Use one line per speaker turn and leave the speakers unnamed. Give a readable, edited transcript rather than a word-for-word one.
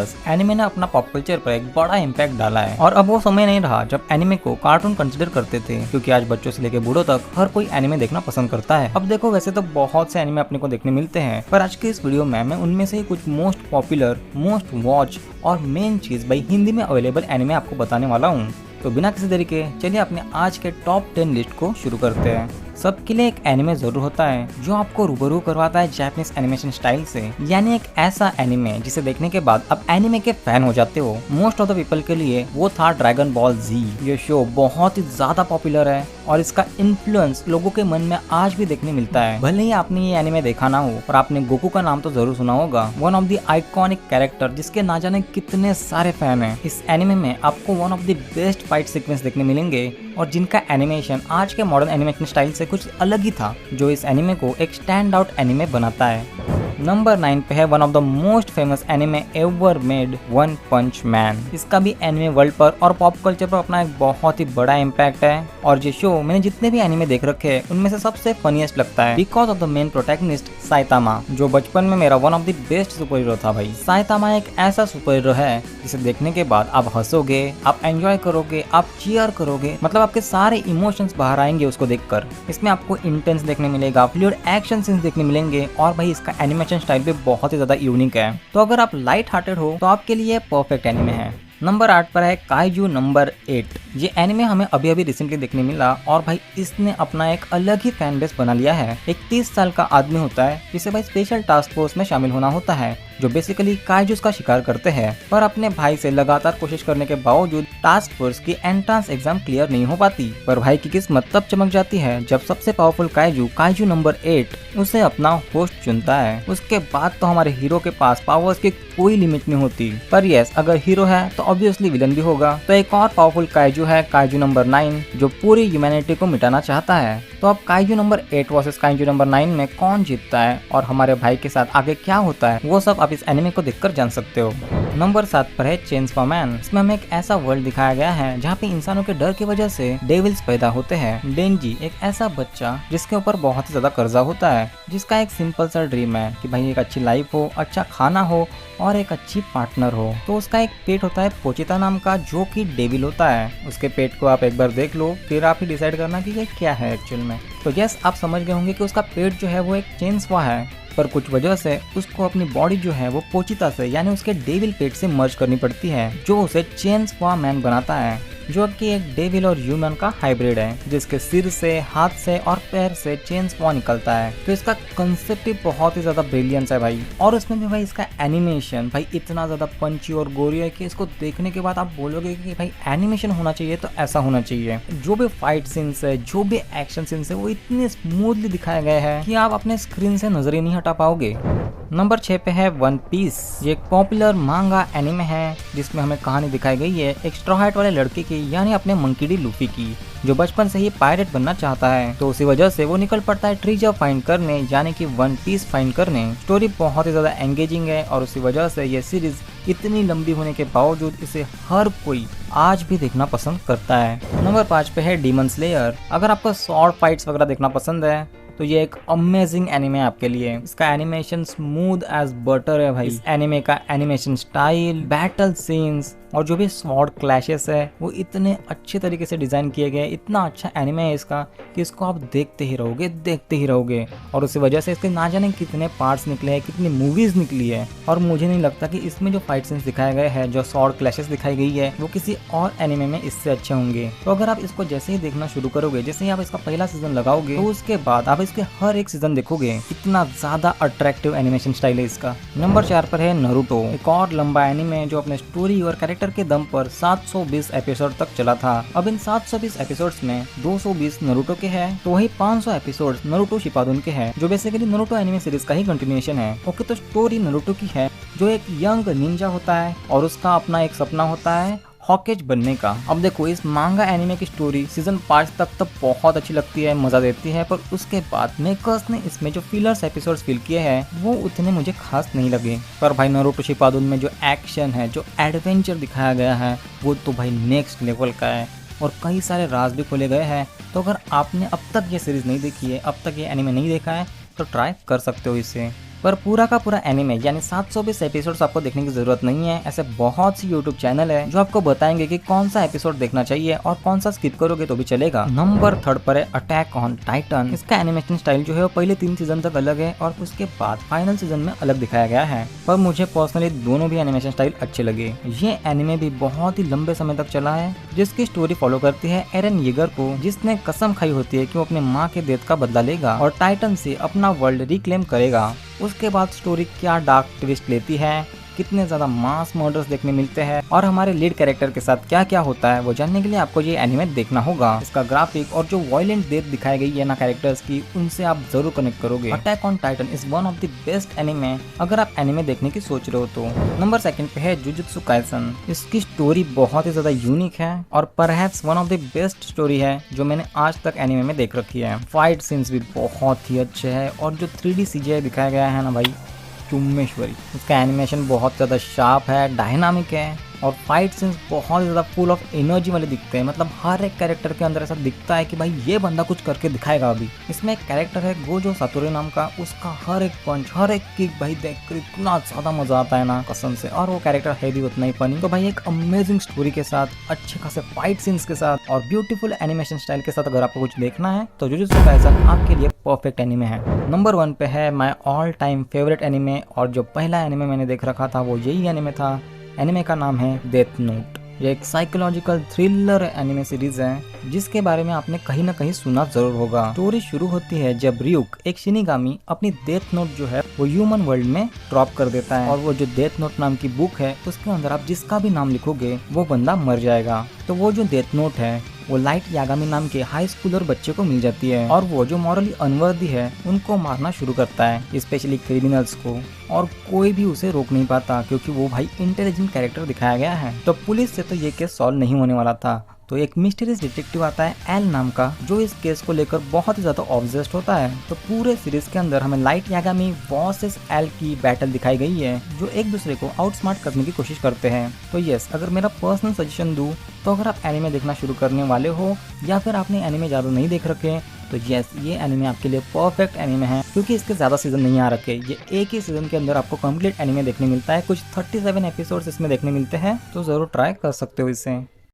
Years anime ने अपना pop culture पर एक बड़ा इम्पैक्ट डाला है और अब वो समय नहीं रहा जब एनिमे को कार्टून कंसिडर करते थे, क्योंकि आज बच्चों से लेकर बूढ़ों तक हर कोई एनिमे देखना पसंद करता है। अब देखो वैसे तो बहुत से एनिमे अपने को देखने मिलते हैं, पर आज के इस वीडियो में मैं उनमें से कुछ मोस्ट पॉपुलर, मोस्ट वॉच और मेन चीज भाई हिंदी में अवेलेबल एनिमे आपको बताने वाला हूँ। तो बिना किसी देरी के चलिए अपने आज के टॉप 10 लिस्ट को शुरू करते हैं। सबके लिए एक एनिमे जरूर होता है जो आपको रूबरू करवाता है जापानीज एनिमेशन स्टाइल से, यानी एक ऐसा एनिमे जिसे देखने के बाद आप एनिमे के फैन हो जाते हो। मोस्ट ऑफ द पीपल के लिए वो था ड्रैगन बॉल जी। ये शो बहुत ही ज्यादा पॉपुलर है और इसका इन्फ्लुएंस लोगों के मन में आज भी देखने मिलता है। भले ही आपने ये एनिमे देखा ना हो, पर आपने गोकू का नाम तो जरूर सुना होगा, one of the iconic character जिसके ना जाने कितने सारे फैन हैं। इस एनिमे में आपको one of the best fight sequence देखने मिलेंगे और जिनका एनिमेशन आज के मॉडर्न एनिमेशन स्टाइल से कुछ अलग ही था, जो इस एनिमे को एक स्टैंड आउट एनिमे बनाता है। नंबर 9 पे है one of the most famous anime ever made, one punch man. इसका भी एनिमे वर्ल्ड पर और पॉप कल्चर पर अपना एक बहुत ही बड़ा इम्पैक्ट है और ये शो मैंने जितने भी एनिमे देख रखे हैं उनमें से सबसे फनीएस्ट लगता है because of the main protagonist Saitama, जो बचपन में मेरा one of the best super hero था भाई। साइतामा एक ऐसा सुपर हीरो है जिसे देखने के बाद आप हंसोगे, आप एंजॉय करोगे, आप चीयर करोगे, मतलब आपके सारे इमोशंस बाहर आएंगे उसको देखकर। इसमें आपको इंटेंस देखने मिलेगा, फ्लूइड एक्शन सीन्स देखने मिलेंगे और भाई इसका एनिमेशन स्टाइल भी बहुत ही ज्यादा यूनिक है। तो अगर आप लाइट हार्टेड हो तो आपके लिए परफेक्ट एनिमे है। नंबर 8 पर है काइजू नंबर 8। ये एनिमे हमें अभी अभी रिसेंटली देखने मिला और भाई इसने अपना एक अलग ही फैन बेस बना लिया है। एक 30 साल का आदमी होता है जिसे भाई स्पेशल टास्क फोर्स में शामिल होना होता है, जो बेसिकली काइजूस का शिकार करते हैं, पर अपने भाई से लगातार कोशिश करने के बावजूद टास्क फोर्स की एंट्रेंस एग्जाम क्लियर नहीं हो पाती। पर भाई की किस्मत तब चमक जाती है जब सबसे पावरफुल काइजू नंबर 8 उसे अपना होस्ट चुनता है। उसके बाद तो हमारे हीरो के पास पावर्स की कोई लिमिट नहीं होती। पर यस, अगर हीरो है तो ऑब्वियसली विलन भी होगा। तो एक और पावरफुल काइजू है काइजू नंबर 9, जो पूरी ह्यूमैनिटी को मिटाना चाहता है। तो अब kaiju number 8 versus kaiju number 9 में कौन जीतता है और हमारे भाई के साथ आगे क्या होता है, वो सब आप इस एनिमे को देखकर जान सकते हो। नंबर 7 पर है चेनसॉ मैन। इसमें हमें एक ऐसा वर्ल्ड दिखाया गया है जहाँ पे इंसानों के डर की वजह से डेविल्स पैदा होते हैं। डेंजी एक ऐसा बच्चा जिसके ऊपर बहुत ही ज्यादा कर्जा होता है, जिसका एक सिंपल सा ड्रीम है कि भाई एक अच्छी लाइफ हो, अच्छा खाना हो और एक अच्छी पार्टनर हो। तो उसका एक पेट होता है पोचिता नाम का, जो कि डेविल होता है। उसके पेट को आप एक बार देख लो, फिर आप ही डिसाइड करना कि ये क्या है एक्चुअल में। तो यस, आप समझ गए होंगे कि उसका पेट जो है वो एक चेनसॉ है, पर कुछ वजह से उसको अपनी बॉडी जो है वो पोचिता से यानी उसके डेविल पेट से मर्ज करनी पड़ती है, जो उसे चेनसॉ मैन बनाता है, जो कि एक डेविल और ह्यूमन का हाइब्रिड है, जिसके सिर से, हाथ से और पैर से चेनसॉ निकलता है। तो इसका कंसेप्ट ही बहुत ही ज्यादा ब्रिलियंस है भाई। और उसमें भी भाई इसका एनिमेशन भाई इतना ज्यादा पंची और गोरी है कि इसको देखने के बाद आप बोलोगे कि भाई एनिमेशन होना चाहिए तो ऐसा होना चाहिए। जो भी फाइट सीन्स है, जो भी एक्शन सीन्स है, वो इतने स्मूथली दिखाए गए हैं कि आप अपने स्क्रीन से नजर ही नहीं हटा पाओगे। नंबर 6 पे है वन पीस। ये एक पॉपुलर मांगा एनिमे है जिसमें हमें कहानी दिखाई गई है एक स्ट्रॉ हैट वाले लड़के की, यानी अपने मंकी डी लूफी की, जो बचपन से ही पायरेट बनना चाहता है। तो उसी वजह से वो निकल पड़ता है ट्रेजर फाइंड करने, यानी कि वन पीस फाइंड करने। स्टोरी बहुत ही ज्यादा एंगेजिंग है और उसी वजह से ये सीरीज इतनी लंबी होने के बावजूद इसे हर कोई आज भी देखना पसंद करता है। नंबर 5 पे है डीमन स्लेयर। अगर आपको स्वॉर्ड फाइट्स वगैरह देखना पसंद है तो ये एक अमेजिंग एनिमे आपके लिए। इसका एनिमेशन स्मूथ एज बटर है भाई। इस एनिमे का एनिमेशन स्टाइल, बैटल सीन्स और जो भी स्वॉर्ड क्लैशेस है वो इतने अच्छे तरीके से डिजाइन किए गए। इतना अच्छा एनिमे है इसका कि इसको आप देखते ही रहोगे। और उसी वजह से इसके ना जाने कितने पार्ट्स निकले हैं, कितनी मूवीज निकली है। और मुझे नहीं लगता कि इसमें जो फाइट सीन्स दिखाए गए हैं, जो स्वॉर्ड क्लैशेस दिखाई गई है, वो किसी और एनिमे में इससे अच्छे होंगे। तो अगर आप इसको जैसे ही देखना शुरू करोगे, जैसे ही आप इसका पहला सीजन लगाओगे, तो उसके बाद आप इसके हर एक सीजन देखोगे। इतना ज्यादा अट्रैक्टिव एनिमेशन स्टाइल है इसका। नंबर 4 पर है नारुतो, एक और लंबा एनिमे जो अपने स्टोरी और कैरेक्टर के दम पर 720 एपिसोड तक चला था। अब इन 720 एपिसोड्स में 220 नारुतो के हैं, तो वही 500 एपिसोड्स नारुतो शिपादुन के हैं, जो बेसिकली नारुतो एनिमे सीरीज का ही कंटिन्यूएशन है। ओके, तो स्टोरी नारुतो की है, जो एक यंग निंजा होता है और उसका अपना एक सपना होता है हॉकेज बनने का। अब देखो, इस मांगा एनिमे की स्टोरी सीजन 5 तक तो बहुत अच्छी लगती है, मजा देती है, पर उसके बाद मेकर्स ने इसमें जो फिलर्स एपिसोड्स फिल किए हैं वो उतने मुझे खास नहीं लगे। पर भाई नारुतो शिपादुन में जो एक्शन है, जो एडवेंचर दिखाया गया है, वो तो भाई नेक्स्ट लेवल का है और कई सारे राज भी खोले गए हैं। तो अगर आपने अब तक ये सीरीज नहीं देखी है, अब तक ये एनिमे नहीं देखा है, तो ट्राई कर सकते हो इसे। पर पूरा का पूरा एनिमे यानी 720 एपिसोड्स आपको देखने की जरूरत नहीं है। ऐसे बहुत सी यूट्यूब चैनल है जो आपको बताएंगे कि कौन सा एपिसोड देखना चाहिए और कौन सा स्किप करोगे तो भी चलेगा। नंबर 3 पर है अटैक ऑन टाइटन। इसका एनिमेशन स्टाइल जो है वो पहले 3 सीजन तक अलग है और उसके बाद फाइनल सीजन में अलग दिखाया गया है, पर मुझे पर्सनली दोनों भी एनिमेशन स्टाइल अच्छे लगे। ये एनिमे भी बहुत ही लंबे समय तक चला है, जिसकी स्टोरी फॉलो करती है एरन येगर को, जिसने कसम खाई होती है कि वो अपने माँ के डेथ का बदला लेगा और टाइटन से अपना वर्ल्ड रिक्लेम करेगा। उसके बाद स्टोरी क्या डार्क ट्विस्ट लेती है, कितने ज्यादा मास मर्डर्स देखने मिलते हैं और हमारे लीड कैरेक्टर के साथ क्या क्या होता है, वो जानने के लिए आपको ये एनिमे देखना होगा। इसका ग्राफिक और जो वायलेंट डेथ दिखाई गई है ना कैरेक्टर्स की, उनसे आप जरूर कनेक्ट करोगे। Attack on Titan is one of the best anime अगर आप एनिमे देखने की सोच रहे हो तो। नंबर 2 पे है जुजुत्सु काइसन। इसकी स्टोरी बहुत ही ज्यादा यूनिक है और perhaps one of the best story है जो मैंने आज तक एनिमे में देख रखी है। फाइट सीन्स भी बहुत ही अच्छे है और जो 3D CGI दिखाया गया है ना भाई, चुम्मेश्वरी। उसका एनिमेशन बहुत ज़्यादा शार्प है, डायनामिक है और फाइट सीन्स बहुत ज़्यादा फुल ऑफ एनर्जी वाले दिखते हैं। मतलब हर एक कैरेक्टर के अंदर ऐसा दिखता है कि भाई ये बंदा कुछ करके दिखाएगा अभी। इसमें एक कैरेक्टर है गोजो सातोरी नाम का, उसका हर एक पंच हर एक किक भाई देखकर इतना ज़्यादा मजा आता है ना कसम से। और वो कैरेक्टर है भी उतना ही फनी। तो भाई एक अमेजिंग स्टोरी के साथ, अच्छे खासे फाइट सीन्स के साथ और ब्यूटीफुल एनिमेशन स्टाइल के साथ अगर आपको कुछ देखना है तो जुजुत्सु काइसन आपके लिए परफेक्ट एनिमे है। नंबर 1 पे है my all time favourite anime और जो पहला एनिमे मैंने देख रखा था वो यही एनिमे था। एनिमे का नाम है डेथ नोट। ये एक साइकोलॉजिकल थ्रिलर एनिमे सीरीज है जिसके बारे में आपने कहीं ना कहीं सुना जरूर होगा। स्टोरी शुरू होती है जब ryuk एक शिनिगामी अपनी डेथ नोट जो है वो ह्यूमन वर्ल्ड में ड्रॉप कर देता है और वो जो डेथ नोट नाम की बुक है उसके अंदर आप जिसका भी नाम लिखोगे वो बंदा मर जाएगा। तो वो जो डेथ नोट है वो लाइट यागामी नाम के हाई स्कूलर बच्चे को मिल जाती है और वो जो मॉरली अनवर्दी है उनको मारना शुरू करता है, स्पेशली क्रिमिनल्स को, और कोई भी उसे रोक नहीं पाता क्योंकि वो भाई इंटेलिजेंट कैरेक्टर दिखाया गया है। तो पुलिस से तो ये केस सॉल्व नहीं होने वाला था, तो एक मिस्टीरियस डिटेक्टिव आता है एल नाम का जो इस केस को लेकर बहुत ही ज्यादा ऑब्सेस्ड होता है। तो पूरे सीरीज के अंदर हमें लाइट यागामी वर्सेस एल की बैटल दिखाई गई है जो एक दूसरे को आउटस्मार्ट करने की कोशिश करते हैं। तो यस, अगर मेरा पर्सनल सजेशन दूं तो अगर आप एनिमे देखना शुरू करने वाले हो या फिर आपने एनिमे ज्यादा नहीं देख रखे तो यस, ये एनिमे आपके लिए परफेक्ट एनिमे है क्योंकि इसके ज्यादा सीजन नहीं आ रखे। ये एक ही सीजन के अंदर आपको कंप्लीट एनिमे देखने मिलता है। कुछ 37 एपिसोड्स इसमें देखने मिलते हैं, तो जरूर ट्राई कर सकते हो इसे।